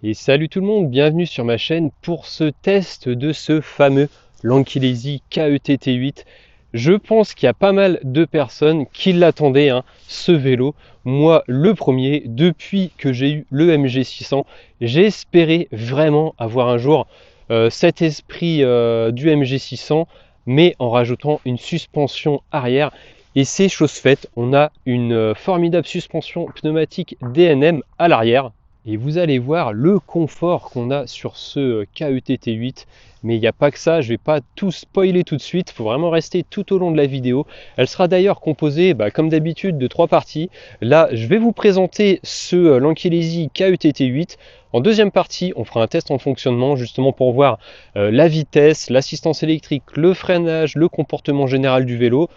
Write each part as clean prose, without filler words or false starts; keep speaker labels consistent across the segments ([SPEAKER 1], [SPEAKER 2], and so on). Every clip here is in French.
[SPEAKER 1] Et salut tout le monde, bienvenue sur ma chaîne pour ce test de ce fameux Lanky KETT8. Je pense qu'il y a pas mal de personnes qui l'attendaient, ce vélo. Moi, le premier, depuis que j'ai eu le MG600, j'ai espéré vraiment avoir un jour cet esprit du MG600, mais en rajoutant une suspension arrière. Et c'est chose faite, on a une formidable suspension pneumatique DNM à l'arrière. Et vous allez voir le confort qu'on a sur ce KETT8. Mais il n'y a pas que ça, je ne vais pas tout spoiler tout de suite, il faut vraiment rester tout au long de la vidéo. Elle sera d'ailleurs composée, comme d'habitude, de 3 parties. Là, je vais vous présenter ce Lanky KETT8. En deuxième partie, on fera un test en fonctionnement, justement pour voir la vitesse, l'assistance électrique, le freinage, le comportement général du vélo.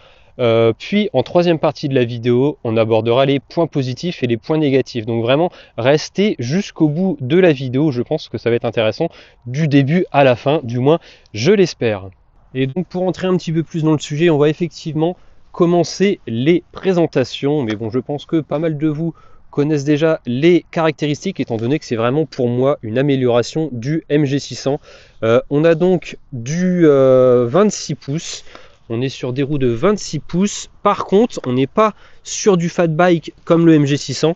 [SPEAKER 1] Puis en troisième partie de la vidéo, on abordera les points positifs et les points négatifs. Donc vraiment, restez jusqu'au bout de la vidéo. Je pense que ça va être intéressant du début à la fin, du moins je l'espère. Et donc pour entrer un petit peu plus dans le sujet, on va effectivement commencer les présentations. Mais bon, je pense que pas mal de vous connaissent déjà les caractéristiques, étant donné que c'est vraiment pour moi une amélioration du MG600. On a donc du 26 pouces. On est sur des roues de 26 pouces. Par contre, on n'est pas sur du fat bike comme le MG600.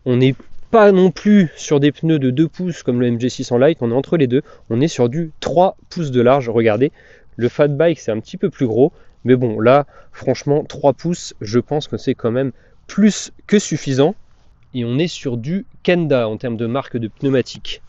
[SPEAKER 1] On n'est pas non plus sur des pneus de 2 pouces comme le MG600 Lite. On est entre les deux. On est sur du 3 pouces de large. Regardez, le fat bike, c'est un petit peu plus gros. Mais bon, là, franchement, 3 pouces, je pense que c'est quand même plus que suffisant. Et on est sur du Kenda en termes de marque de pneumatique.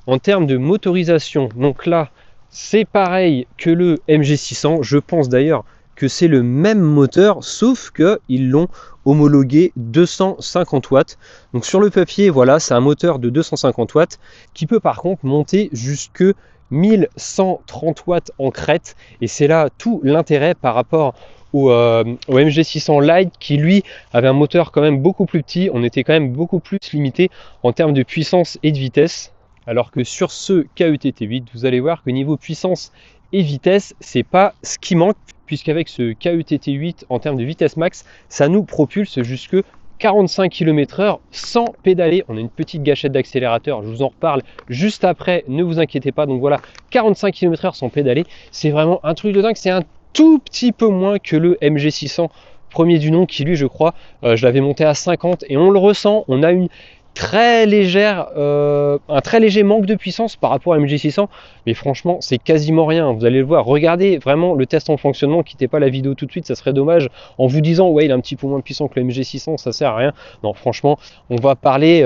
[SPEAKER 1] En termes de motorisation, donc là, c'est pareil que le MG600, je pense d'ailleurs que c'est le même moteur, sauf qu'ils l'ont homologué 250 watts. Donc sur le papier, voilà, c'est un moteur de 250 watts qui peut par contre monter jusque 1130 watts en crête. Et c'est là tout l'intérêt par rapport au MG600 Lite qui lui avait un moteur quand même beaucoup plus petit. On était quand même beaucoup plus limité en termes de puissance et de vitesse. Alors que sur ce KETT8, vous allez voir que niveau puissance et vitesse, c'est pas ce qui manque, puisqu'avec ce KETT8 en termes de vitesse max, ça nous propulse jusque 45 km/h sans pédaler. On a une petite gâchette d'accélérateur, je vous en reparle juste après, ne vous inquiétez pas. Donc voilà, 45 km/h sans pédaler, c'est vraiment un truc de dingue. C'est un tout petit peu moins que le MG600 premier du nom qui lui, je crois, je l'avais monté à 50 et on le ressent, on a une très légère, un très léger manque de puissance par rapport à MG600, mais franchement c'est quasiment rien. Vous allez le voir, regardez vraiment le test en fonctionnement, quittez pas la vidéo tout de suite, ça serait dommage en vous disant ouais il est un petit peu moins puissant que le MG600, ça sert à rien. Non, franchement on va parler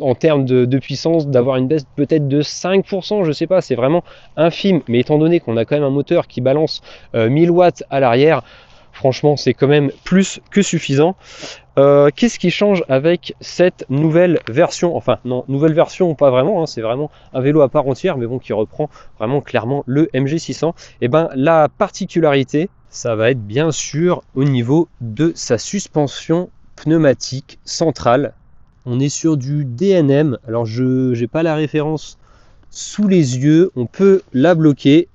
[SPEAKER 1] en termes de puissance d'avoir une baisse peut-être de 5%, je sais pas, c'est vraiment infime, mais étant donné qu'on a quand même un moteur qui balance 1000 watts à l'arrière, franchement c'est quand même plus que suffisant. Qu'est-ce qui change avec cette nouvelle version? Enfin non, nouvelle version pas vraiment, c'est vraiment un vélo à part entière, mais bon, qui reprend vraiment clairement le MG600. Et ben la particularité, ça va être bien sûr au niveau de sa suspension pneumatique centrale. On est sur du DNM, alors je n'ai pas la référence sous les yeux, on peut la bloquer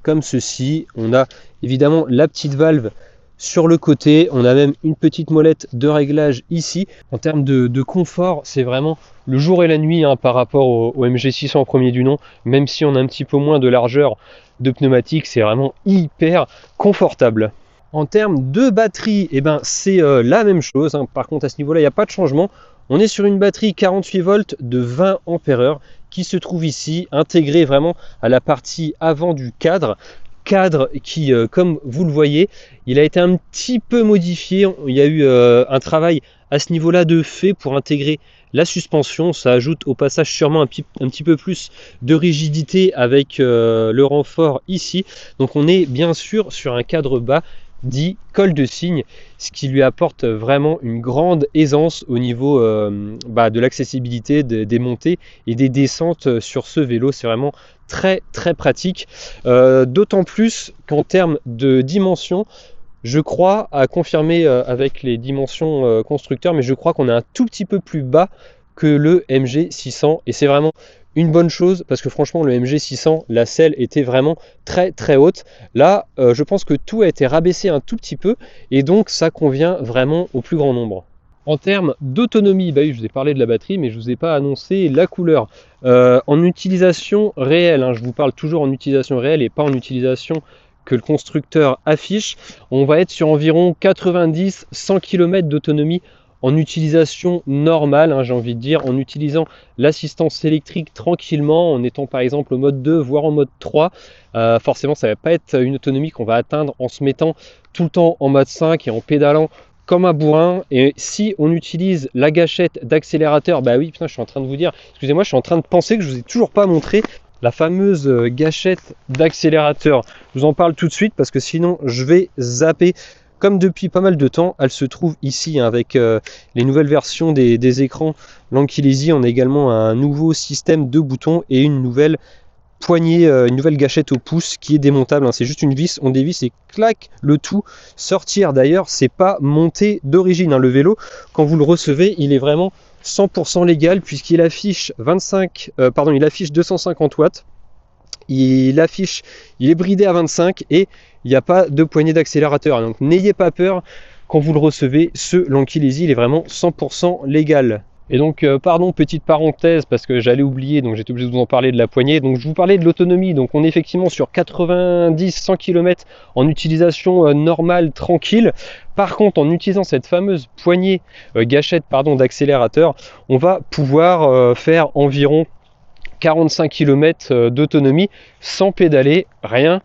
[SPEAKER 1] comme ceci. On a évidemment la petite valve sur le côté, on a même une petite molette de réglage ici. En termes de confort, c'est vraiment le jour et la nuit par rapport au MG600 premier du nom. Même si on a un petit peu moins de largeur de pneumatique, c'est vraiment hyper confortable. En termes de batterie, c'est la même chose. Par contre, à ce niveau-là, il n'y a pas de changement. On est sur une batterie 48 volts de 20 ampères-heure qui se trouve ici, intégrée vraiment à la partie avant du cadre qui, comme vous le voyez, il a été un petit peu modifié. Il y a eu un travail à ce niveau-là de fait pour intégrer la suspension. Ça ajoute au passage sûrement un petit peu plus de rigidité avec le renfort ici. Donc on est bien sûr sur un cadre bas dit col de cygne, ce qui lui apporte vraiment une grande aisance au niveau de l'accessibilité des montées et des descentes sur ce vélo. C'est vraiment très pratique, d'autant plus qu'en termes de dimensions, je crois, à confirmer avec les dimensions constructeurs, mais je crois qu'on est un tout petit peu plus bas que le MG600 et c'est vraiment une bonne chose parce que franchement le MG600, la selle était vraiment très haute. Là je pense que tout a été rabaissé un tout petit peu et donc ça convient vraiment au plus grand nombre. En termes d'autonomie, bah oui, je vous ai parlé de la batterie, mais je ne vous ai pas annoncé la couleur. En utilisation réelle, hein, je vous parle toujours en utilisation réelle et pas en utilisation que le constructeur affiche, on va être sur environ 90-100 km d'autonomie en utilisation normale, hein, j'ai envie de dire, en utilisant l'assistance électrique tranquillement, en étant par exemple au mode 2, voire en mode 3. Forcément, ça ne va pas être une autonomie qu'on va atteindre en se mettant tout le temps en mode 5 et en pédalant comme un bourrin. Et si on utilise la gâchette d'accélérateur, bah oui, putain, je suis en train de vous dire, excusez-moi, je suis en train de penser que je vous ai toujours pas montré la fameuse gâchette d'accélérateur. Je vous en parle tout de suite parce que sinon je vais zapper. Comme depuis pas mal de temps, elle se trouve ici, hein, avec les nouvelles versions des écrans Lanky-Lazy. On a également un nouveau système de boutons et une nouvelle poignée, une nouvelle gâchette au pouce qui est démontable, hein. C'est juste une vis, on dévisse et clac, le tout sortir. D'ailleurs, c'est pas monté d'origine, hein. Le vélo, quand vous le recevez, il est vraiment 100% légal puisqu'il affiche il affiche 250 watts. Il est bridé à 25 et il n'y a pas de poignée d'accélérateur. Donc n'ayez pas peur quand vous le recevez, ce Lanky-Lazy, il est vraiment 100% légal. Et donc, pardon, petite parenthèse, parce que j'allais oublier, donc j'étais obligé de vous en parler de la poignée. Donc je vous parlais de l'autonomie, donc on est effectivement sur 90-100 km en utilisation normale, tranquille. Par contre, en utilisant cette fameuse poignée gâchette d'accélérateur, on va pouvoir faire environ 45 km d'autonomie sans pédaler, rien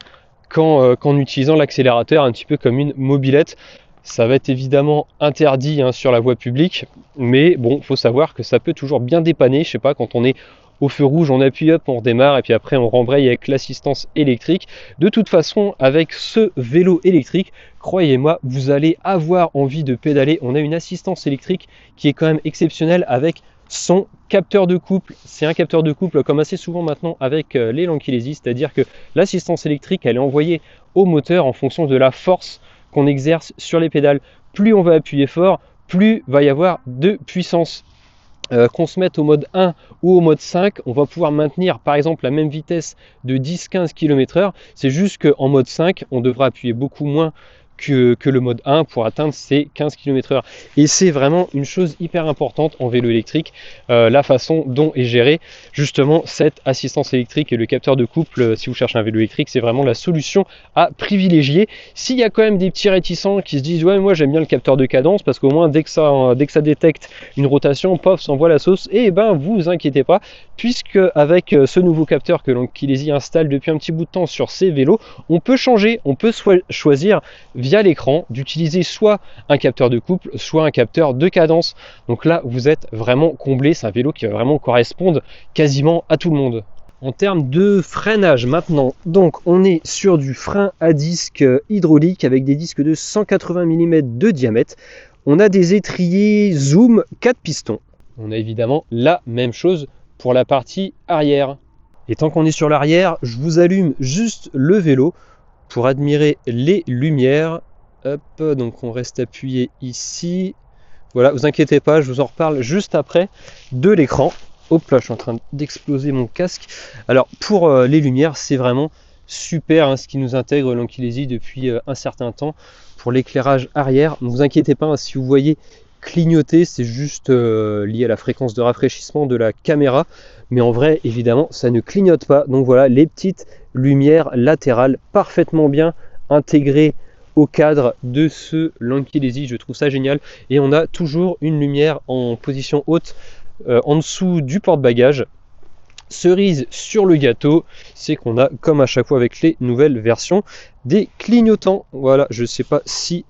[SPEAKER 1] qu'en utilisant l'accélérateur un petit peu comme une mobilette. Ça va être évidemment interdit, hein, sur la voie publique, mais bon, il faut savoir que ça peut toujours bien dépanner. Je sais pas, quand on est au feu rouge, on appuie up, on redémarre et puis après on rembraye avec l'assistance électrique. De toute façon, avec ce vélo électrique, croyez-moi, vous allez avoir envie de pédaler. On a une assistance électrique qui est quand même exceptionnelle avec son capteur de couple. C'est un capteur de couple comme assez souvent maintenant avec les Lanky-Lazy, c'est-à-dire que l'assistance électrique, elle est envoyée au moteur en fonction de la force qu'on exerce sur les pédales. Plus on va appuyer fort, plus va y avoir de puissance. Qu'on se mette au mode 1 ou au mode 5, on va pouvoir maintenir par exemple la même vitesse de 10-15 km/h. C'est juste qu'en mode 5, on devra appuyer beaucoup moins que le mode 1 pour atteindre ces 15 km/h. Et c'est vraiment une chose hyper importante en vélo électrique, la façon dont est gérée justement cette assistance électrique et le capteur de couple. Si vous cherchez un vélo électrique, c'est vraiment la solution à privilégier. S'il y a quand même des petits réticents qui se disent ouais, moi j'aime bien le capteur de cadence parce qu'au moins dès que ça détecte une rotation, pof, ça envoie la sauce, et ben vous inquiétez pas, puisque avec ce nouveau capteur que Lanky-Lazy installe depuis un petit bout de temps sur ses vélos, on peut changer, on peut choisir via l'écran d'utiliser soit un capteur de couple, soit un capteur de cadence. Donc là, vous êtes vraiment comblé. C'est un vélo qui va vraiment correspondre quasiment à tout le monde. En termes de freinage maintenant, donc on est sur du frein à disque hydraulique avec des disques de 180 mm de diamètre. On a des étriers Zoom 4 pistons. On a évidemment la même chose pour la partie arrière. Et tant qu'on est sur l'arrière, je vous allume juste le vélo pour admirer les lumières. Hop, donc on reste appuyé ici. Voilà, vous inquiétez pas, je vous en reparle juste après de l'écran. Hop là, je suis en train d'exploser mon casque. Alors pour les lumières, c'est vraiment super, hein, ce qui nous intègre Lanky-Lazy depuis un certain temps pour l'éclairage arrière. Ne vous inquiétez pas, hein, si vous voyez clignoter, c'est juste lié à la fréquence de rafraîchissement de la caméra, mais en vrai évidemment ça ne clignote pas. Donc voilà, les petites lumières latérales parfaitement bien intégrées au cadre de ce Lanky-Lazy, je trouve ça génial. Et on a toujours une lumière en position haute en dessous du porte-bagages. Cerise sur le gâteau, c'est qu'on a, comme à chaque fois avec les nouvelles versions, des clignotants. Voilà, je ne sais pas si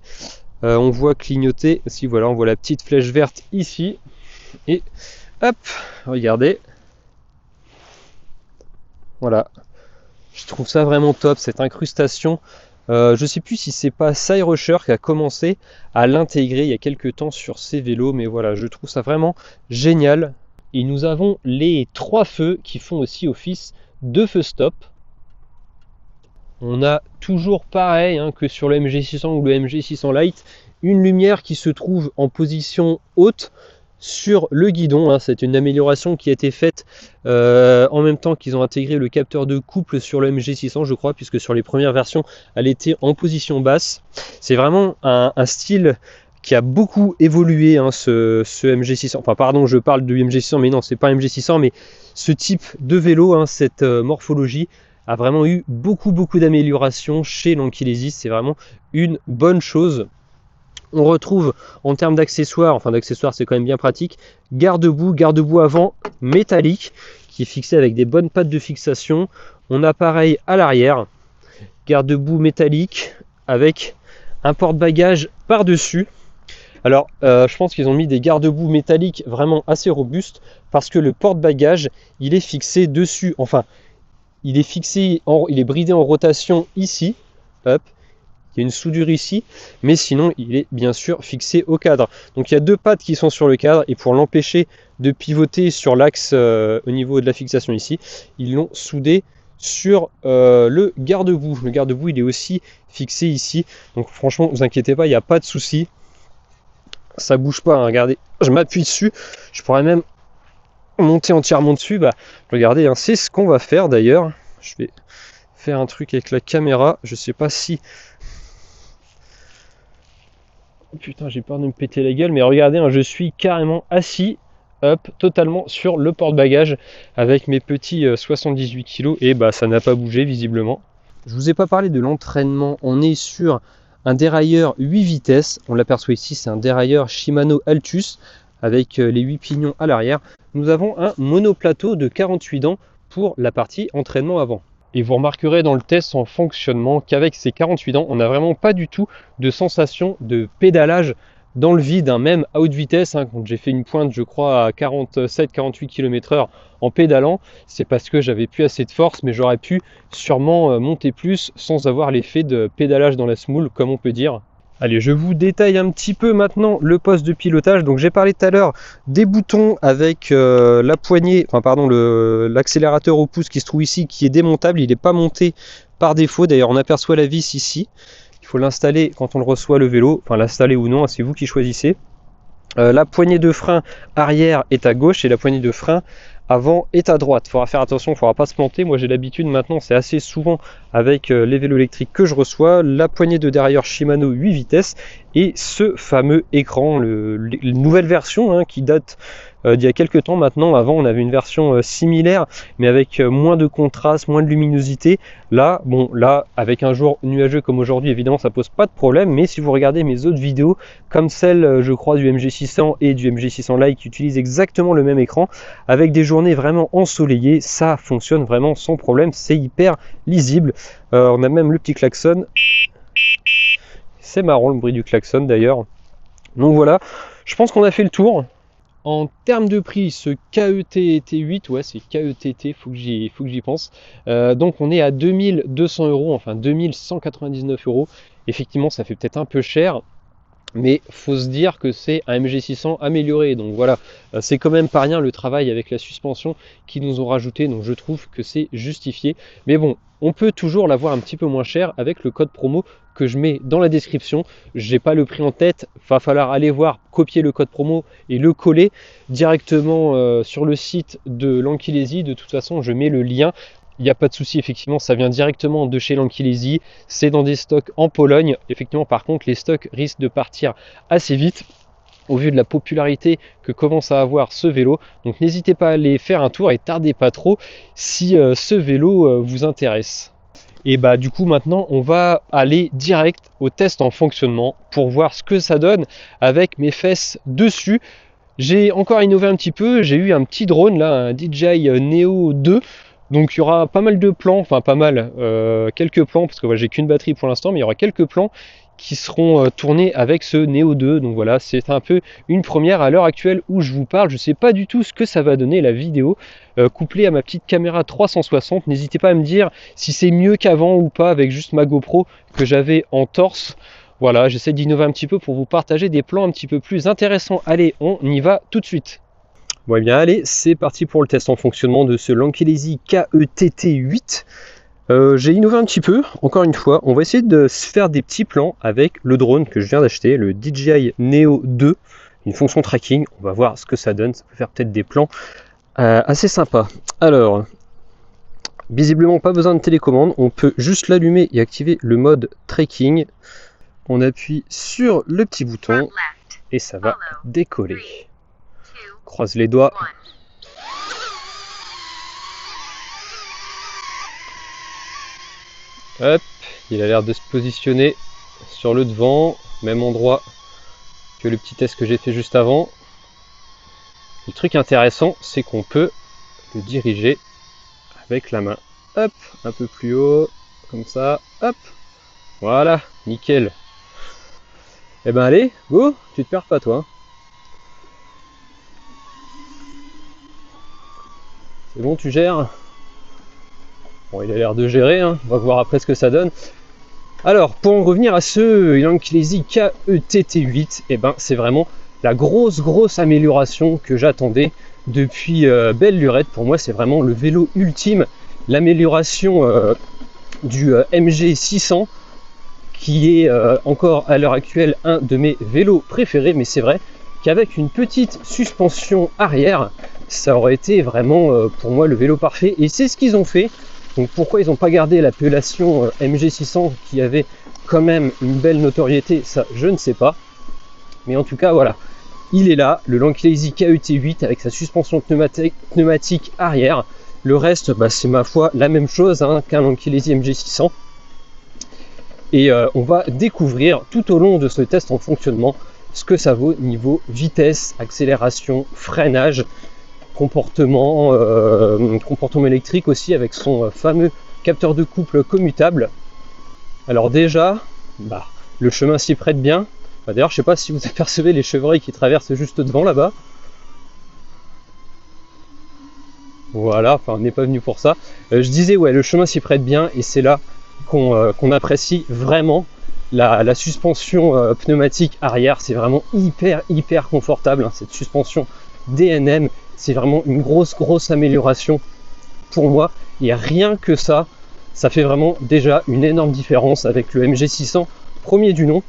[SPEAKER 1] on voit clignoter. Si, voilà, on voit la petite flèche verte ici. Et hop, regardez. Voilà. Je trouve ça vraiment top, cette incrustation. Je ne sais plus si c'est pas Cyrusher qui a commencé à l'intégrer il y a quelques temps sur ses vélos, mais voilà, je trouve ça vraiment génial. Et nous avons les 3 feux qui font aussi office de feu stop. On a toujours pareil, hein, que sur le MG600 ou le MG600 Lite, une lumière qui se trouve en position haute sur le guidon, hein. C'est une amélioration qui a été faite en même temps qu'ils ont intégré le capteur de couple sur le MG600, je crois, puisque sur les premières versions, elle était en position basse. C'est vraiment un style qui a beaucoup évolué, hein, ce MG600. Enfin, pardon, je parle du MG600, mais non, c'est pas un MG600, mais ce type de vélo, hein, cette morphologie, a vraiment eu beaucoup d'améliorations chez l'Ankylesis. C'est vraiment une bonne chose. On retrouve en termes d'accessoires, enfin d'accessoires c'est quand même bien pratique, garde-boue avant métallique qui est fixé avec des bonnes pattes de fixation. On a pareil à l'arrière, garde-boue métallique avec un porte-bagages par-dessus. Alors je pense qu'ils ont mis des garde-boue métalliques vraiment assez robustes parce que le porte-bagages il est fixé dessus, enfin il est fixé, il est bridé en rotation ici, hop. Il y a une soudure ici, mais sinon il est bien sûr fixé au cadre. Donc il y a deux pattes qui sont sur le cadre et pour l'empêcher de pivoter sur l'axe au niveau de la fixation ici, ils l'ont soudé sur le garde-boue. Le garde-boue il est aussi fixé ici. Donc franchement, ne vous inquiétez pas, il n'y a pas de souci. Ça bouge pas, hein. Regardez, je m'appuie dessus. Je pourrais même monter entièrement dessus. Bah, regardez, hein, c'est ce qu'on va faire d'ailleurs. Je vais faire un truc avec la caméra. Je sais pas si... Putain, j'ai peur de me péter la gueule, mais regardez, hein, je suis carrément assis, hop, totalement sur le porte-bagages avec mes petits 78 kg et bah ça n'a pas bougé visiblement. Je vous ai pas parlé de l'entraînement, on est sur un dérailleur 8 vitesses, on l'aperçoit ici, c'est un dérailleur Shimano Altus avec les 8 pignons à l'arrière. Nous avons un monoplateau de 48 dents pour la partie entraînement avant. Et vous remarquerez dans le test en fonctionnement qu'avec ces 48 dents, on n'a vraiment pas du tout de sensation de pédalage dans le vide, hein, même à haute vitesse. Hein, quand j'ai fait une pointe, je crois, à 47-48 km/h en pédalant, c'est parce que j'avais plus assez de force, mais j'aurais pu sûrement monter plus sans avoir l'effet de pédalage dans la semoule, comme on peut dire. Allez, je vous détaille un petit peu maintenant le poste de pilotage. Donc j'ai parlé tout à l'heure des boutons avec la poignée, enfin pardon, l'accélérateur au pouce qui se trouve ici, qui est démontable. Il n'est pas monté par défaut. D'ailleurs, on aperçoit la vis ici. Il faut l'installer quand on le reçoit le vélo. Enfin, l'installer ou non, c'est vous qui choisissez. La poignée de frein arrière est à gauche et la poignée de frein avant est à droite. Il faudra faire attention, il ne faudra pas se planter. Moi j'ai l'habitude maintenant, c'est assez souvent avec les vélos électriques que je reçois. La poignée de dérailleur Shimano 8 vitesses et ce fameux écran, la nouvelle version hein, qui date d'il y a quelques temps maintenant. Avant on avait une version similaire mais avec moins de contraste, moins de luminosité. Là, bon, là avec un jour nuageux comme aujourd'hui, évidemment ça pose pas de problème, mais si vous regardez mes autres vidéos comme celle je crois du MG600 et du MG600 Lite qui utilisent exactement le même écran, avec des journées vraiment ensoleillées, ça fonctionne vraiment sans problème, c'est hyper lisible. On a même le petit klaxon, c'est marrant le bruit du klaxon d'ailleurs. Donc voilà, je pense qu'on a fait le tour. En termes de prix, ce KET T8, ouais c'est KETT, faut que j'y pense. Donc on est à 2200 €, enfin 2199 €. Effectivement ça fait peut-être un peu cher, mais faut se dire que c'est un MG600 amélioré, donc voilà, c'est quand même pas rien le travail avec la suspension qu'ils nous ont rajouté, donc je trouve que c'est justifié. Mais bon, on peut toujours l'avoir un petit peu moins cher avec le code promo que je mets dans la description. J'ai pas le prix en tête, va falloir aller voir, copier le code promo et le coller directement sur le site de l'Ankylesis. De toute façon, je mets le lien. Il n'y a pas de souci, effectivement, ça vient directement de chez l'Ankylesis. C'est dans des stocks en Pologne. Effectivement, par contre, les stocks risquent de partir assez vite au vu de la popularité que commence à avoir ce vélo. Donc n'hésitez pas à aller faire un tour et tardez pas trop si ce vélo vous intéresse. Et bah du coup maintenant on va aller direct au test en fonctionnement pour voir ce que ça donne avec mes fesses dessus. J'ai encore innové un petit peu, j'ai eu un petit drone là, un DJI Neo 2. Donc il y aura pas mal de plans, enfin pas mal, quelques plans, parce que voilà, j'ai qu'une batterie pour l'instant, mais il y aura quelques plans qui seront tournés avec ce Neo 2. Donc voilà, c'est un peu une première à l'heure actuelle où je vous parle. Je ne sais pas du tout ce que ça va donner la vidéo couplée à ma petite caméra 360. N'hésitez pas à me dire si c'est mieux qu'avant ou pas avec juste ma GoPro que j'avais en torse. Voilà, j'essaie d'innover un petit peu pour vous partager des plans un petit peu plus intéressants. Allez, on y va tout de suite. Bon et bien allez, c'est parti pour le test en fonctionnement de ce l'Ankylesis KETT 8. J'ai innové un petit peu, encore une fois, on va essayer de se faire des petits plans avec le drone que je viens d'acheter, le DJI Neo 2, une fonction tracking, on va voir ce que ça donne, ça peut faire peut-être des plans assez sympas. Alors, visiblement pas besoin de télécommande, on peut juste l'allumer et activer le mode tracking. on appuie sur le petit bouton et ça va décoller. Croise les doigts. Hop, il a l'air de se positionner sur le devant, même endroit que le petit test que j'ai fait juste avant. Le truc intéressant, c'est qu'on peut le diriger avec la main. Hop, un peu plus haut, comme ça, hop, voilà, nickel. Eh ben allez, go, tu te perds pas toi. C'est bon, tu gères? Bon, il a l'air de gérer, hein. On va voir après ce que ça donne. Alors, pour en revenir à ce Lanklesi KETT8, eh ben, c'est vraiment la grosse amélioration que j'attendais depuis belle lurette. Pour moi, c'est vraiment le vélo ultime, l'amélioration du MG600, qui est encore à l'heure actuelle un de mes vélos préférés, mais c'est vrai qu'avec une petite suspension arrière, ça aurait été vraiment pour moi le vélo parfait, et c'est ce qu'ils ont fait. Donc pourquoi ils n'ont pas gardé l'appellation MG600 qui avait quand même une belle notoriété, ça je ne sais pas. Mais en tout cas voilà, il est là, le Lanklesi KET8 avec sa suspension pneumatique arrière. Le reste, bah, c'est ma foi la même chose hein, qu'un Lanklesi MG600. Et on va découvrir tout au long de ce test en fonctionnement ce que ça vaut niveau vitesse, accélération, freinage, comportement électrique aussi avec son fameux capteur de couple commutable. Alors déjà, bah, le chemin s'y prête bien. Bah, d'ailleurs, je sais pas si vous apercevez les chevreuils qui traversent juste devant là-bas. Voilà, enfin on n'est pas venu pour ça. Je disais ouais, le chemin s'y prête bien et c'est là qu'on apprécie vraiment la suspension pneumatique arrière. C'est vraiment hyper confortable hein, cette suspension DNM. C'est vraiment une grosse amélioration pour moi. Et rien que ça, ça fait vraiment déjà une énorme différence avec le MG600 premier du nom.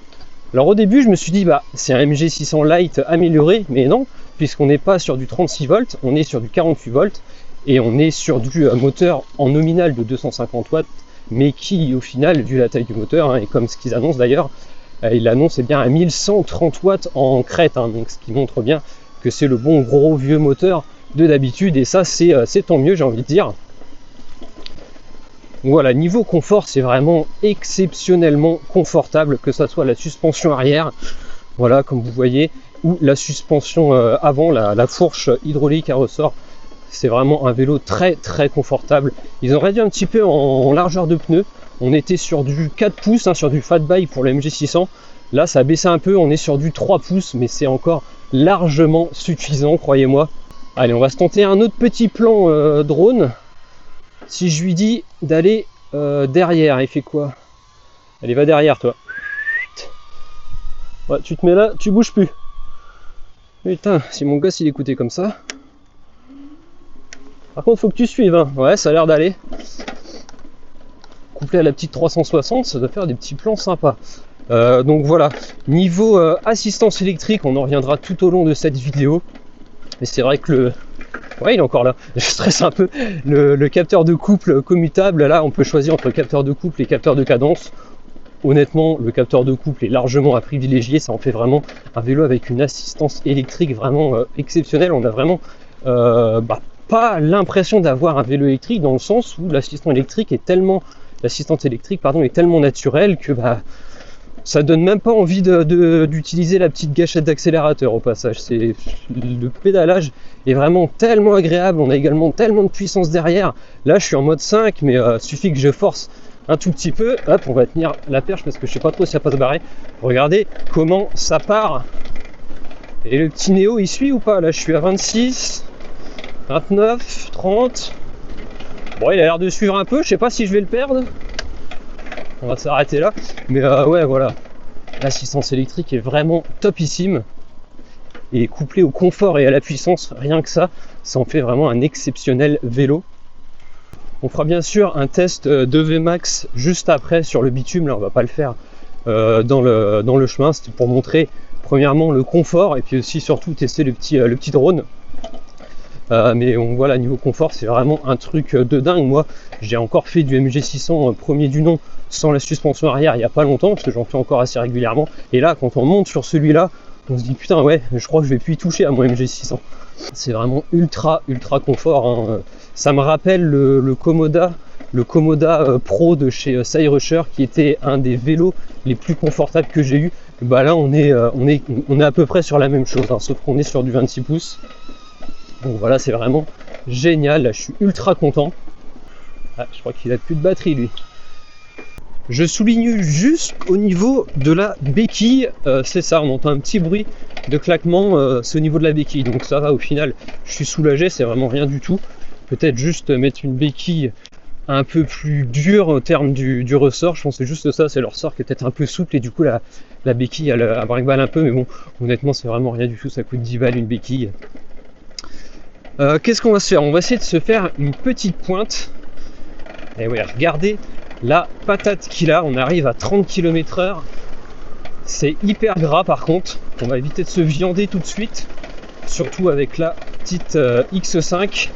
[SPEAKER 1] Alors au début, je me suis dit, bah c'est un MG600 Lite amélioré, mais non, puisqu'on n'est pas sur du 36 volts, on est sur du 48 volts, et on est sur du moteur en nominal de 250 watts, mais qui au final, vu la taille du moteur, hein, et comme ce qu'ils annoncent d'ailleurs, ils l'annoncent bien à 1130 watts en crête, hein, donc ce qui montre bien que c'est le bon gros vieux moteur de d'habitude, et ça c'est tant mieux, j'ai envie de dire. Voilà, niveau confort, c'est vraiment exceptionnellement confortable, que ça soit la suspension arrière, voilà, comme vous voyez, ou la suspension avant, la fourche hydraulique à ressort. C'est vraiment un vélo très confortable. Ils ont réduit un petit peu en largeur de pneus. On était sur du 4 pouces, hein, sur du fat bike pour le MG600. Là, ça a baissé un peu, on est sur du 3 pouces, mais c'est encore largement suffisant, croyez-moi. Allez, on va se tenter un autre petit plan drone. Si je lui dis d'aller derrière, il fait quoi? Allez, va derrière, toi. Ouais, tu te mets là, tu bouges plus. Putain, si mon gosse il écoutait comme ça. Par contre, faut que tu suives. Hein. Ouais, ça a l'air d'aller. Couplé à la petite 360, ça doit faire des petits plans sympas. Donc voilà, niveau assistance électrique, on en reviendra tout au long de cette vidéo. Mais c'est vrai que le... Ouais, il est encore là. Je stresse un peu. Le capteur de couple commutable, là, on peut choisir entre capteur de couple et capteur de cadence. Honnêtement, le capteur de couple est largement à privilégier. Ça en fait vraiment un vélo avec une assistance électrique vraiment exceptionnelle. On a vraiment pas l'impression d'avoir un vélo électrique dans le sens où l'assistante électrique est tellement naturelle que ça donne même pas envie d'utiliser la petite gâchette d'accélérateur au passage. Le pédalage est vraiment tellement agréable, on a également tellement de puissance derrière. Là je suis en mode 5, mais suffit que je force un tout petit peu, hop, on va tenir la perche parce que je sais pas trop si ça va se barrer. Regardez comment ça part. Et le petit Néo il suit ou pas? Là je suis à 26, 29, 30. Bon, il a l'air de suivre un peu, je sais pas si je vais le perdre. On va s'arrêter là, mais ouais, voilà, l'assistance électrique est vraiment topissime, et couplé au confort et à la puissance, rien que ça en fait vraiment un exceptionnel vélo. On fera bien sûr un test de VMAX juste après sur le bitume. Là on va pas le faire dans le chemin, c'était pour montrer premièrement le confort et puis aussi surtout tester le petit drone. Mais voilà, niveau confort, c'est vraiment un truc de dingue. Moi, j'ai encore fait du MG600 premier du nom sans la suspension arrière il n'y a pas longtemps, parce que j'en fais encore assez régulièrement. Et là, quand on monte sur celui-là, on se dit putain, ouais, je crois que je vais plus y toucher à mon MG600. C'est vraiment ultra confort, hein. Ça me rappelle le Komoda Pro de chez Cyrusher, qui était un des vélos les plus confortables que j'ai eu. Bah là, on est à peu près sur la même chose, hein, sauf qu'on est sur du 26 pouces. Donc voilà, c'est vraiment génial. Là, je suis ultra content. Ah, je crois qu'il a plus de batterie, lui. Je souligne juste au niveau de la béquille, c'est ça, on entend un petit bruit de claquement, c'est au niveau de la béquille. Donc ça va, au final, je suis soulagé, c'est vraiment rien du tout. Peut-être juste mettre une béquille un peu plus dure au terme du ressort. Je pense que c'est juste ça, c'est le ressort qui est peut-être un peu souple et du coup la béquille elle braque-balle un peu, mais bon, honnêtement c'est vraiment rien du tout, ça coûte 10 balles une béquille. Qu'est-ce qu'on va se faire? On va essayer de se faire une petite pointe. Et ouais, regardez la patate qu'il a, on arrive à 30 km/h. C'est hyper gras par contre, on va éviter de se viander tout de suite, surtout avec la petite X5,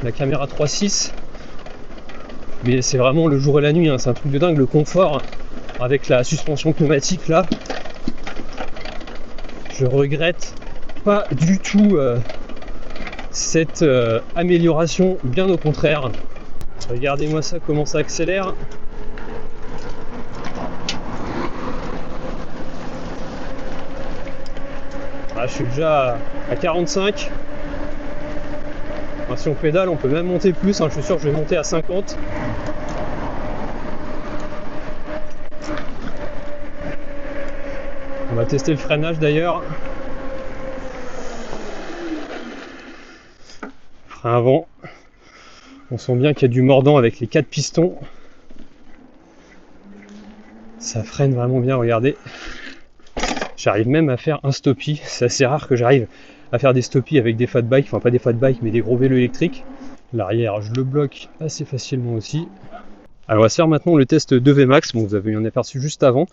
[SPEAKER 1] la caméra 3.6. Mais c'est vraiment le jour et la nuit, hein. C'est un truc de dingue, le confort avec la suspension pneumatique là. Je regrette pas du tout cette amélioration, bien au contraire. Regardez-moi ça, comment ça accélère. Ah, je suis déjà à 45. Si on pédale, on peut même monter plus, hein. Je suis sûr que je vais monter à 50. On va tester le freinage d'ailleurs. Frein avant. On sent bien qu'il y a du mordant avec les 4 pistons. Ça freine vraiment bien, regardez. J'arrive même à faire un stoppie. C'est assez rare que j'arrive à faire des stoppies avec des fat bikes, enfin pas des fat bikes mais des gros vélos électriques. L'arrière, je le bloque assez facilement aussi. Alors on va se faire maintenant le test de VMAX. Bon, vous avez eu un aperçu juste avant.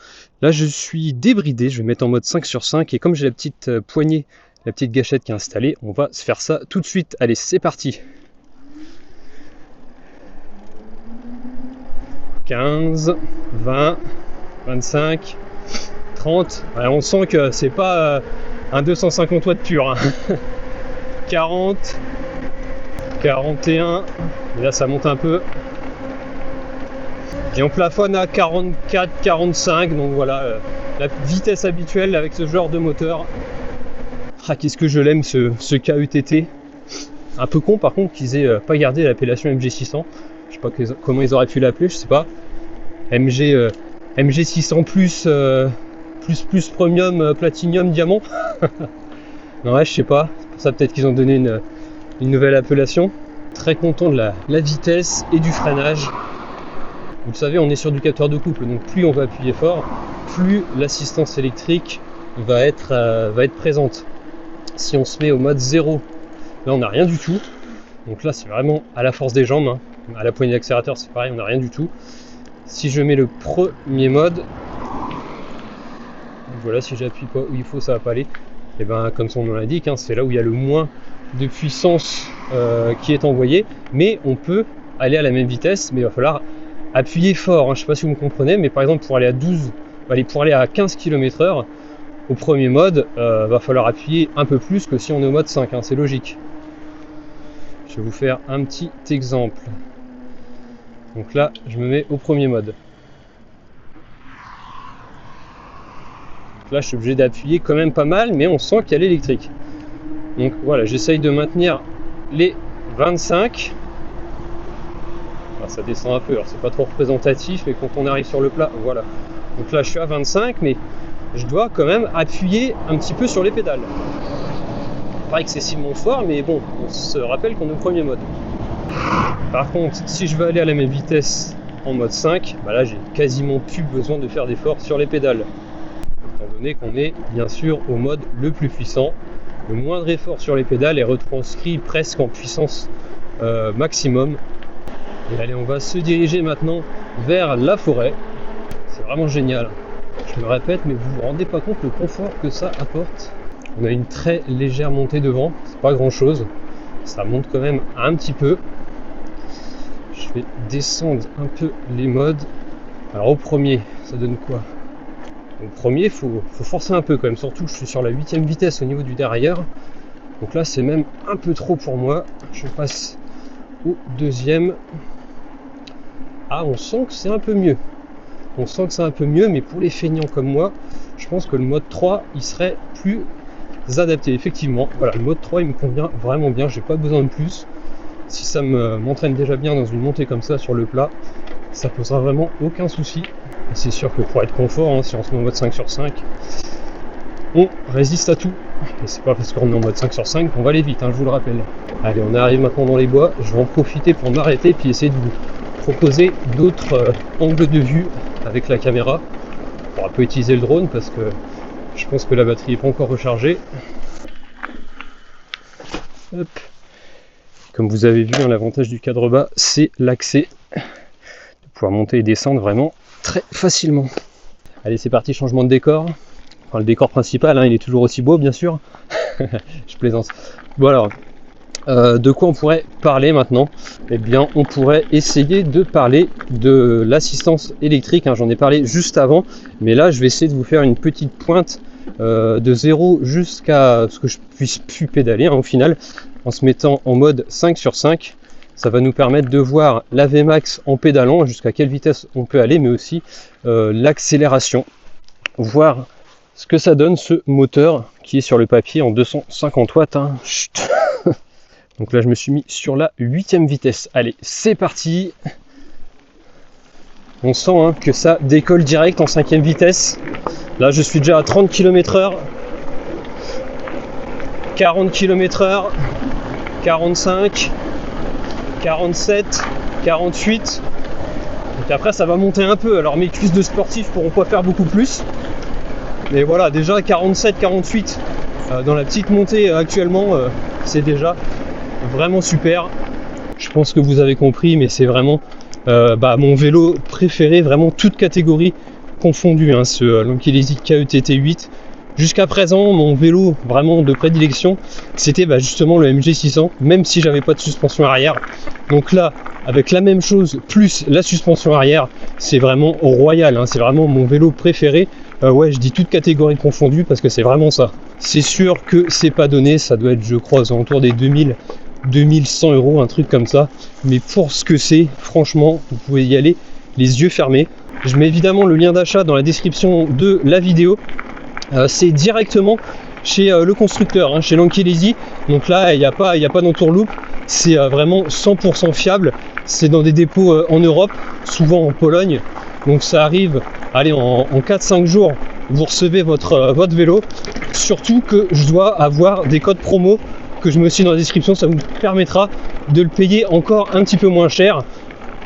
[SPEAKER 1] Là je suis débridé, je vais mettre en mode 5/5 et comme j'ai la petite poignée, la petite gâchette qui est installée, on va se faire ça tout de suite. Allez, c'est parti. 15, 20, 25, 30. Ouais, on sent que c'est pas un 250 watts pur, hein. 40, 41, et là ça monte un peu. Et on plafonne à 44, 45, donc voilà, la vitesse habituelle avec ce genre de moteur. Ah, qu'est-ce que je l'aime ce KETT. Un peu con par contre qu'ils aient pas gardé l'appellation MG600. Je sais pas comment ils auraient pu l'appeler, je sais pas. MG600 plus premium, platinum, diamant. Non, ouais, je sais pas. C'est pour ça peut-être qu'ils ont donné une nouvelle appellation. Très content de la vitesse et du freinage. Vous le savez, on est sur du capteur de couple, donc plus on va appuyer fort, plus l'assistance électrique va être présente. Si on se met au mode 0, là on n'a rien du tout. Donc là c'est vraiment à la force des jambes, hein. À la poignée d'accélérateur c'est pareil, on n'a rien du tout. Si je mets le premier mode, voilà, si j'appuie pas où il faut, ça va pas aller. Et ben comme son nom l'indique, hein, c'est là où il y a le moins de puissance qui est envoyée, mais on peut aller à la même vitesse, mais il va falloir appuyer fort, hein. Je sais pas si vous me comprenez, mais par exemple pour aller à 15 km/h au premier mode, va falloir appuyer un peu plus que si on est au mode 5, hein, c'est logique. Je vais vous faire un petit exemple. Donc là, je me mets au premier mode. Donc là, je suis obligé d'appuyer quand même pas mal, mais on sent qu'il y a l'électrique. Donc voilà, j'essaye de maintenir les 25. Alors, ça descend un peu, alors c'est pas trop représentatif, mais quand on arrive sur le plat, voilà. Donc là, je suis à 25, mais je dois quand même appuyer un petit peu sur les pédales. Pas excessivement fort, mais bon, on se rappelle qu'on est au premier mode. Par contre, si je veux aller à la même vitesse en mode 5, bah là j'ai quasiment plus besoin de faire d'efforts sur les pédales. Étant donné qu'on est bien sûr au mode le plus puissant, le moindre effort sur les pédales est retranscrit presque en puissance maximum. Et allez, on va se diriger maintenant vers la forêt. C'est vraiment génial. Je me répète, mais vous vous rendez pas compte le confort que ça apporte. On a une très légère montée devant, c'est pas grand chose. ça monte quand même un petit peu. Je vais descendre un peu les modes. Alors au premier, ça donne quoi? Au premier, faut forcer un peu quand même, surtout que je suis sur la 8e vitesse au niveau du dérailleur. Donc là, c'est même un peu trop pour moi. Je passe au deuxième. Ah, on sent que c'est un peu mieux. On sent que c'est un peu mieux, mais pour les feignants comme moi, je pense que le mode 3, il serait plus adapté. Effectivement, voilà, le mode 3, il me convient vraiment bien. J'ai pas besoin de plus. Si ça m'entraîne déjà bien dans une montée comme ça sur le plat, ça posera vraiment aucun souci. Et c'est sûr que pour être confort, hein, si on se met en mode 5 sur 5, on résiste à tout. Et c'est pas parce qu'on est en mode 5 sur 5 qu'on va aller vite, hein, je vous le rappelle. Allez, on arrive maintenant dans les bois. Je vais en profiter pour m'arrêter puis essayer de vous proposer d'autres angles de vue avec la caméra. On pourra pas utiliser le drone parce que je pense que la batterie n'est pas encore rechargée. Hop. Comme vous avez vu, hein, l'avantage du cadre bas, c'est l'accès. De pouvoir monter et descendre vraiment très facilement. Allez, c'est parti, changement de décor. Enfin, le décor principal, hein, il est toujours aussi beau, bien sûr. Je plaisante. Bon alors, de quoi on pourrait parler maintenant? Eh bien, on pourrait essayer de parler de l'assistance électrique. Hein, j'en ai parlé juste avant, mais là, je vais essayer de vous faire une petite pointe de 0 jusqu'à ce que je puisse plus pédaler, hein, au final, en se mettant en mode 5 sur 5. Ça va nous permettre de voir la Vmax en pédalant, jusqu'à quelle vitesse on peut aller, mais aussi l'accélération, voir ce que ça donne ce moteur qui est sur le papier en 250 watts. Hein. Chut. Donc là, je me suis mis sur la 8e vitesse. Allez, c'est parti. On sent, hein, que ça décolle direct en 5e vitesse. Là, je suis déjà à 30 km/h, 40 km/h, 45, 47, 48. Donc après, ça va monter un peu. Alors mes cuisses de sportif pourront pas faire beaucoup plus. Mais voilà, déjà 47, 48 dans la petite montée actuellement, c'est déjà vraiment super. Je pense que vous avez compris, mais c'est vraiment mon vélo préféré, vraiment toute catégorie confondue, hein, ce Lanchilesi KETT8. Jusqu'à présent, mon vélo vraiment de prédilection, c'était justement le MG600, même si j'avais pas de suspension arrière. Donc là, avec la même chose, plus la suspension arrière, c'est vraiment royal, hein, c'est vraiment mon vélo préféré. Ouais, je dis toute catégorie confondue parce que c'est vraiment ça. C'est sûr que c'est pas donné, ça doit être, je crois, autour des 2000, 2100 €, un truc comme ça. Mais pour ce que c'est, franchement, vous pouvez y aller les yeux fermés. Je mets évidemment le lien d'achat dans la description de la vidéo. C'est directement chez le constructeur, hein, chez Lanchilesi. Donc là, il n'y a pas d'entourloupe. C'est vraiment 100% fiable. C'est dans des dépôts en Europe, souvent en Pologne. Donc ça arrive, allez, en 4-5 jours, vous recevez votre vélo. Surtout que je dois avoir des codes promo que je mets aussi dans la description. Ça vous permettra de le payer encore un petit peu moins cher.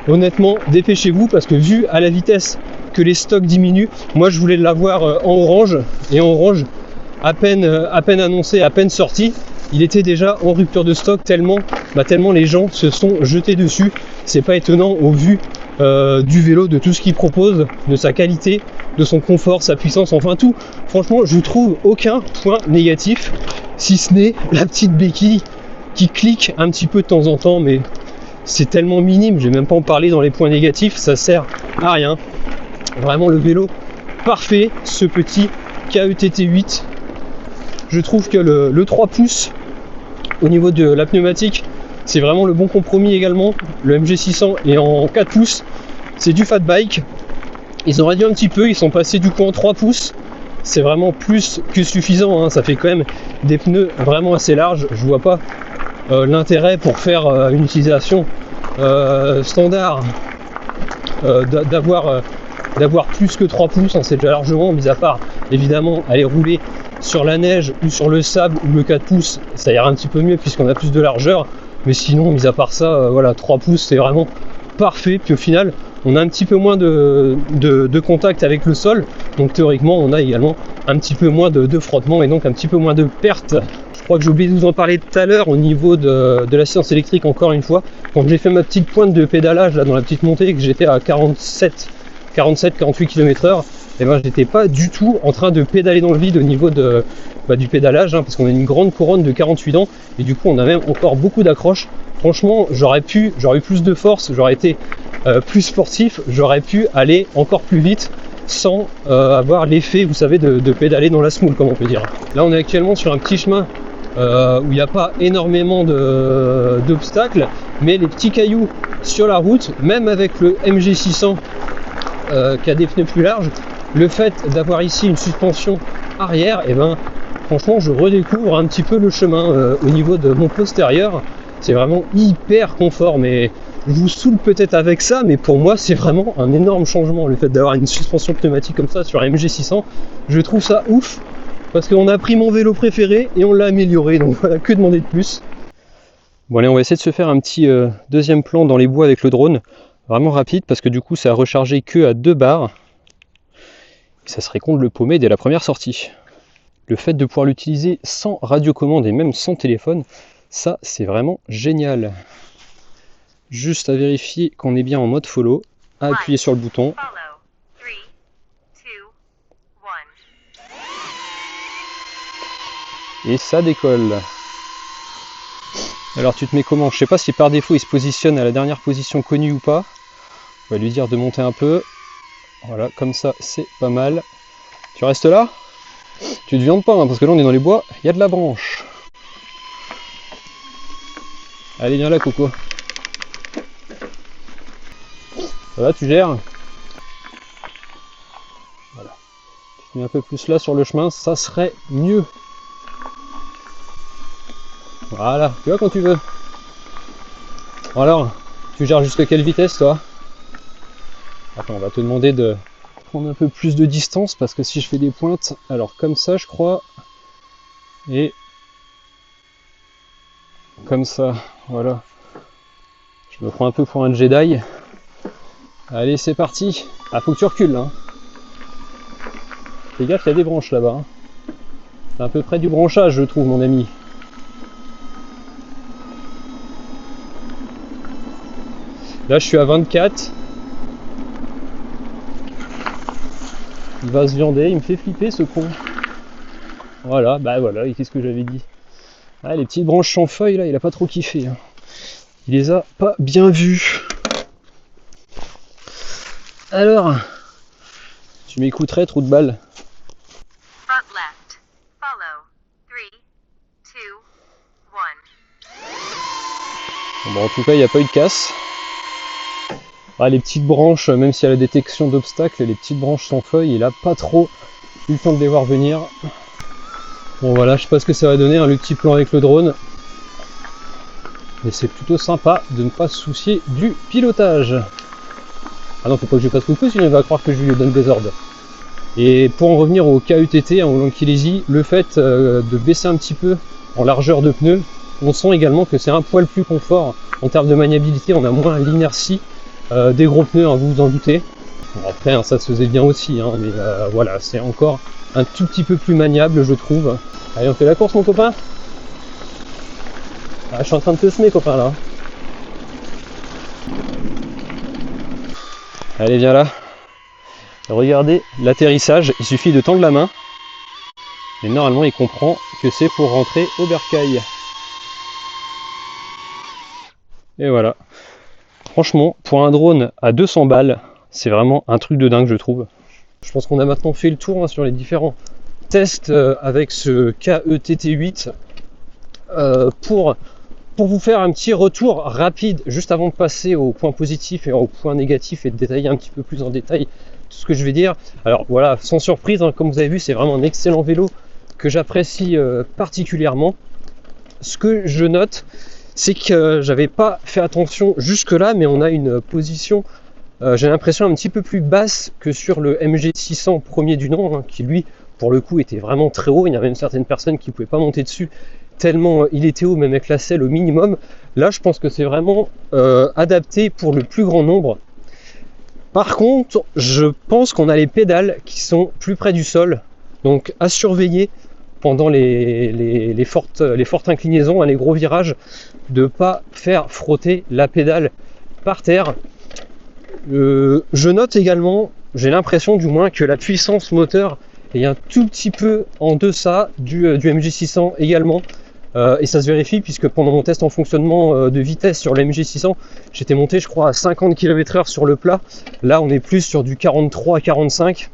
[SPEAKER 1] Honnêtement, dépêchez-vous parce que vu à la vitesse que les stocks diminuent, moi je voulais l'avoir en orange, et en orange, à peine annoncé, à peine sorti, il était déjà en rupture de stock tellement les gens se sont jetés dessus. C'est pas étonnant au vu du vélo, de tout ce qu'il propose, de sa qualité, de son confort, sa puissance, enfin tout. Franchement, je trouve aucun point négatif, si ce n'est la petite béquille qui clique un petit peu de temps en temps, mais c'est tellement minime, je vais même pas en parler dans les points négatifs, ça sert à rien. Vraiment le vélo parfait, ce petit KETT8. Je trouve que le 3 pouces au niveau de la pneumatique, c'est vraiment le bon compromis également. Le MG600 est en 4 pouces, c'est du fat bike. Ils ont réduit un petit peu, ils sont passés du coup en 3 pouces. C'est vraiment plus que suffisant, hein. Ça fait quand même des pneus vraiment assez larges. Je vois pas l'intérêt pour faire une utilisation standard d'avoir plus que 3 pouces, hein. C'est déjà largement, mis à part évidemment aller rouler sur la neige ou sur le sable, ou le 4 pouces, ça ira un petit peu mieux puisqu'on a plus de largeur. Mais sinon, mis à part ça, voilà, 3 pouces c'est vraiment parfait. Puis au final, on a un petit peu moins de contact avec le sol, donc théoriquement on a également un petit peu moins de frottement et donc un petit peu moins de pertes. Je crois que j'ai oublié de vous en parler tout à l'heure au niveau de l'assistance électrique. Encore une fois, quand j'ai fait ma petite pointe de pédalage là dans la petite montée, que j'étais à 47-48 km/h, et ben j'étais pas du tout en train de pédaler dans le vide au niveau du pédalage, hein, parce qu'on a une grande couronne de 48 dents et du coup on a même encore beaucoup d'accroches. Franchement, j'aurais eu plus de force, j'aurais été plus sportif, j'aurais pu aller encore plus vite sans avoir l'effet, vous savez, de pédaler dans la semoule, comme on peut dire. Là on est actuellement sur un petit chemin où il n'y a pas énormément d'obstacles, mais les petits cailloux sur la route, même avec le MG600 qui a des pneus plus larges, le fait d'avoir ici une suspension arrière, et ben franchement je redécouvre un petit peu le chemin au niveau de mon postérieur. C'est vraiment hyper confort, mais je vous saoule peut-être avec ça, mais pour moi c'est vraiment un énorme changement, le fait d'avoir une suspension pneumatique comme ça sur un MG600. Je trouve ça ouf, parce qu'on a pris mon vélo préféré et on l'a amélioré, donc voilà, que demander de plus. Bon allez, on va essayer de se faire un petit deuxième plan dans les bois avec le drone, vraiment rapide, parce que du coup ça a rechargé que à 2 bars, et ça serait con de le paumer dès la première sortie. Le fait de pouvoir l'utiliser sans radiocommande et même sans téléphone, ça c'est vraiment génial. Juste à vérifier qu'on est bien en mode follow, à appuyer sur le bouton. Et ça décolle. Alors tu te mets comment? Je sais pas si par défaut il se positionne à la dernière position connue ou pas. On va lui dire de monter un peu. Voilà, comme ça c'est pas mal. Tu restes là? Tu te viandes pas, hein, parce que là on est dans les bois, il y a de la branche. Allez, viens là Coco. Ça va, tu gères? Voilà. Tu te mets un peu plus là sur le chemin, ça serait mieux. Voilà, tu vois quand tu veux. Bon alors, tu gères jusqu'à quelle vitesse toi? Attends, on va te demander de prendre un peu plus de distance, parce que si je fais des pointes, alors comme ça je crois, et comme ça, voilà. Je me prends un peu pour un Jedi. Allez, c'est parti. Ah, faut que tu recules là. Fais gaffe, il y a des branches là-bas. C'est à peu près du branchage, je trouve, mon ami. Là, je suis à 24. Il va se viander, il me fait flipper ce con. Voilà, bah voilà, et qu'est-ce que j'avais dit? Ah, les petites branches sans feuilles là, il a pas trop kiffé. Hein. Il les a pas bien vues. Alors, tu m'écouterais, trou de balle? Bon, en tout cas, il n'y a pas eu de casse. Ah, les petites branches, même s'il y a la détection d'obstacles, les petites branches sans feuilles, il a pas trop eu le temps de les voir venir. Bon voilà, je sais pas ce que ça va donner, hein, le petit plan avec le drone. Mais c'est plutôt sympa de ne pas se soucier du pilotage. Ah non, faut pas que je fasse coucou, sinon il va croire que je lui donne des ordres. Et pour en revenir au KETT, hein, au Lankilezy, le fait de baisser un petit peu en largeur de pneus, on sent également que c'est un poil plus confort. En termes de maniabilité, on a moins l'inertie des gros pneus, hein, vous vous en doutez. Bon, après, hein, ça se faisait bien aussi, hein, mais voilà, c'est encore un tout petit peu plus maniable, je trouve. Allez, on fait la course, mon copain? Ah, je suis en train de te semer, copain, là. Allez, viens là. Regardez l'atterrissage, il suffit de tendre la main. Et normalement, il comprend que c'est pour rentrer au bercail. Et voilà. Franchement, pour un drone à 200 balles, c'est vraiment un truc de dingue, je trouve. Je pense qu'on a maintenant fait le tour, hein, sur les différents tests avec ce KETT8 pour vous faire un petit retour rapide juste avant de passer au point positif et au point négatif et de détailler un petit peu plus en détail tout ce que je vais dire. Alors voilà, sans surprise, hein, comme vous avez vu, c'est vraiment un excellent vélo que j'apprécie particulièrement. Ce que je note, c'est que j'avais pas fait attention jusque là, mais on a une position, j'ai l'impression, un petit peu plus basse que sur le MG600 premier du nom, hein, qui lui pour le coup était vraiment très haut. Il y avait même certaines personnes qui ne pouvaient pas monter dessus tellement il était haut, même avec la selle au minimum. Là je pense que c'est vraiment adapté pour le plus grand nombre. Par contre, je pense qu'on a les pédales qui sont plus près du sol, donc à surveiller pendant les fortes inclinaisons, hein, les gros virages, de ne pas faire frotter la pédale par terre. Je note également, j'ai l'impression du moins que la puissance moteur est un tout petit peu en deçà du MG600 également. Et ça se vérifie puisque pendant mon test en fonctionnement de vitesse sur le MG600, j'étais monté je crois à 50 km/h sur le plat. Là on est plus sur du 43-45.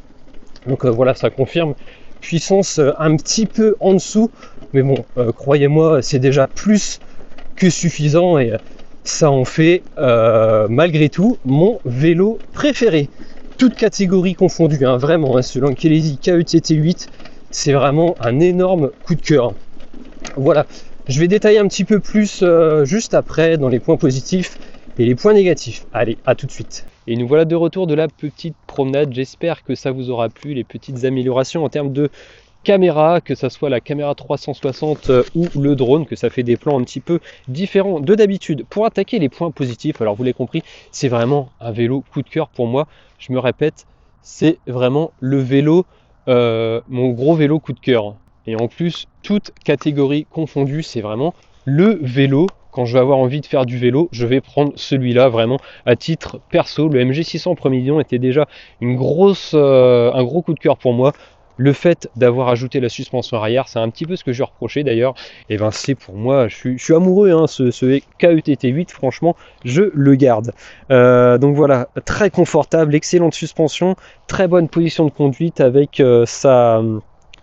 [SPEAKER 1] Donc voilà, ça confirme. Puissance un petit peu en dessous. Mais bon, croyez-moi, c'est déjà plus que suffisant et ça en fait malgré tout mon vélo préféré. Toutes catégories confondues, hein, vraiment, hein, ce Lankelesi KETT8, c'est vraiment un énorme coup de cœur. Voilà, je vais détailler un petit peu plus juste après dans les points positifs et les points négatifs. Allez, à tout de suite. Et nous voilà de retour de la petite promenade. J'espère que ça vous aura plu, les petites améliorations en termes de caméra, que ça soit la caméra 360 ou le drone, que ça fait des plans un petit peu différents de d'habitude. Pour attaquer les points positifs, alors vous l'avez compris, c'est vraiment un vélo coup de cœur pour moi. Je me répète, c'est vraiment le vélo, mon gros vélo coup de cœur. Et en plus, toutes catégories confondues, c'est vraiment le vélo. Quand je vais avoir envie de faire du vélo, je vais prendre celui-là vraiment à titre perso. Le MG600 Premier million était déjà un gros coup de cœur pour moi. Le fait d'avoir ajouté la suspension arrière, c'est un petit peu ce que je reprochais d'ailleurs. Et ben c'est pour moi, je suis amoureux, hein, ce KETT8, franchement, je le garde. Donc voilà, très confortable, excellente suspension, très bonne position de conduite avec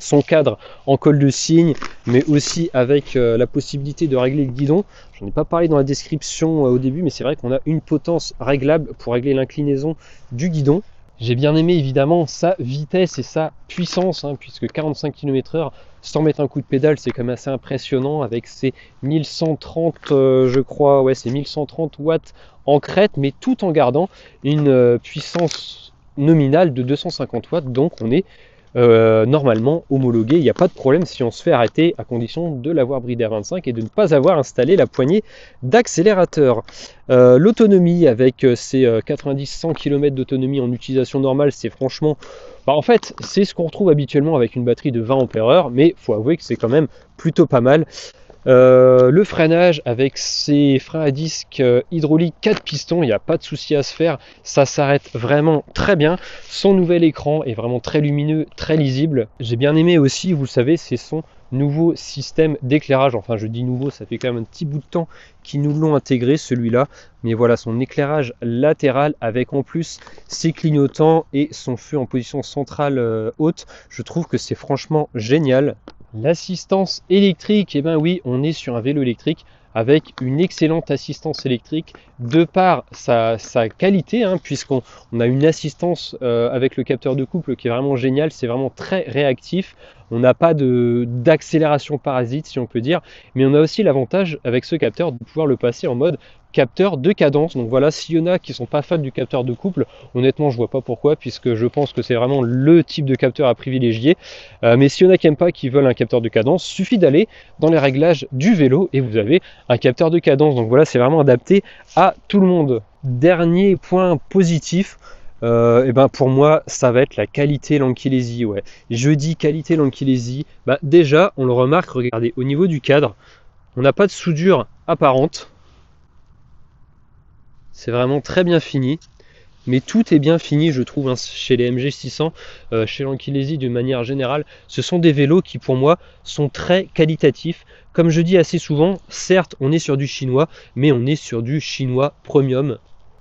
[SPEAKER 1] son cadre en colle de cygne, mais aussi avec la possibilité de régler le guidon. J'en ai pas parlé dans la description au début, mais c'est vrai qu'on a une potence réglable pour régler l'inclinaison du guidon. J'ai bien aimé évidemment sa vitesse et sa puissance, hein, puisque 45 km/h sans mettre un coup de pédale, c'est quand même assez impressionnant avec ses 1130, je crois, ouais, c'est 1130 watts en crête, mais tout en gardant une puissance nominale de 250 watts, donc on est normalement homologué, il n'y a pas de problème si on se fait arrêter à condition de l'avoir bridé à 25 et de ne pas avoir installé la poignée d'accélérateur. L'autonomie avec ses 90-100 km d'autonomie en utilisation normale, c'est franchement, en fait c'est ce qu'on retrouve habituellement avec une batterie de 20 ampères-heure, mais il faut avouer que c'est quand même plutôt pas mal. Le freinage avec ses freins à disque hydraulique 4 pistons, il n'y a pas de souci à se faire, ça s'arrête vraiment très bien. Son nouvel écran est vraiment très lumineux, très lisible. J'ai bien aimé aussi, vous le savez, c'est son nouveau système d'éclairage. Enfin, je dis nouveau, ça fait quand même un petit bout de temps qu'ils nous l'ont intégré celui-là, mais voilà, son éclairage latéral avec en plus ses clignotants et son feu en position centrale haute, je trouve que c'est franchement génial. L'assistance électrique, eh bien oui, on est sur un vélo électrique avec une excellente assistance électrique de par sa qualité, hein, puisqu'on a une assistance avec le capteur de couple qui est vraiment génial, c'est vraiment très réactif. On n'a pas d'accélération parasite si on peut dire, mais on a aussi l'avantage avec ce capteur de pouvoir le passer en mode capteur de cadence. Donc voilà, s'il y en a qui sont pas fans du capteur de couple, honnêtement je vois pas pourquoi, puisque je pense que c'est vraiment le type de capteur à privilégier. Mais s'il y en a qui n'aiment pas, qui veulent un capteur de cadence, suffit d'aller dans les réglages du vélo et vous avez un capteur de cadence. Donc voilà, c'est vraiment adapté à tout le monde. Dernier point positif, et ben pour moi ça va être la qualité Lankelesi. Ouais, je dis qualité Lankelesi, déjà on le remarque, regardez au niveau du cadre, on n'a pas de soudure apparente. C'est vraiment très bien fini, mais tout est bien fini je trouve, hein, chez les MG600, chez Lankelesi de manière générale. Ce sont des vélos qui pour moi sont très qualitatifs. Comme je dis assez souvent, certes on est sur du chinois, mais on est sur du chinois premium.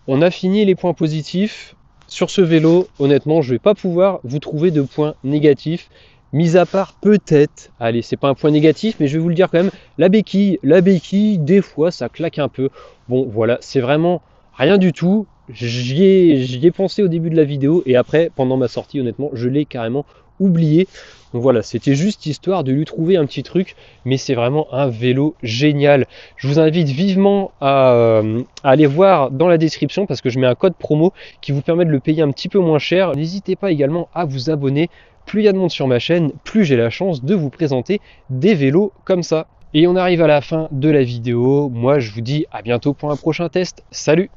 [SPEAKER 1] On a fini les points positifs. Sur ce vélo, honnêtement, je ne vais pas pouvoir vous trouver de points négatifs, mis à part peut-être, allez, c'est pas un point négatif, mais je vais vous le dire quand même, la béquille, des fois, ça claque un peu. Bon, voilà, c'est vraiment rien du tout. J'y ai pensé au début de la vidéo et après, pendant ma sortie, honnêtement, je l'ai carrément oublié. Donc voilà, c'était juste histoire de lui trouver un petit truc, mais c'est vraiment un vélo génial. Je vous invite vivement à aller voir dans la description parce que je mets un code promo qui vous permet de le payer un petit peu moins cher. N'hésitez pas également à vous abonner. Plus il y a de monde sur ma chaîne, plus j'ai la chance de vous présenter des vélos comme ça. Et on arrive à la fin de la vidéo. Moi, je vous dis à bientôt pour un prochain test. Salut!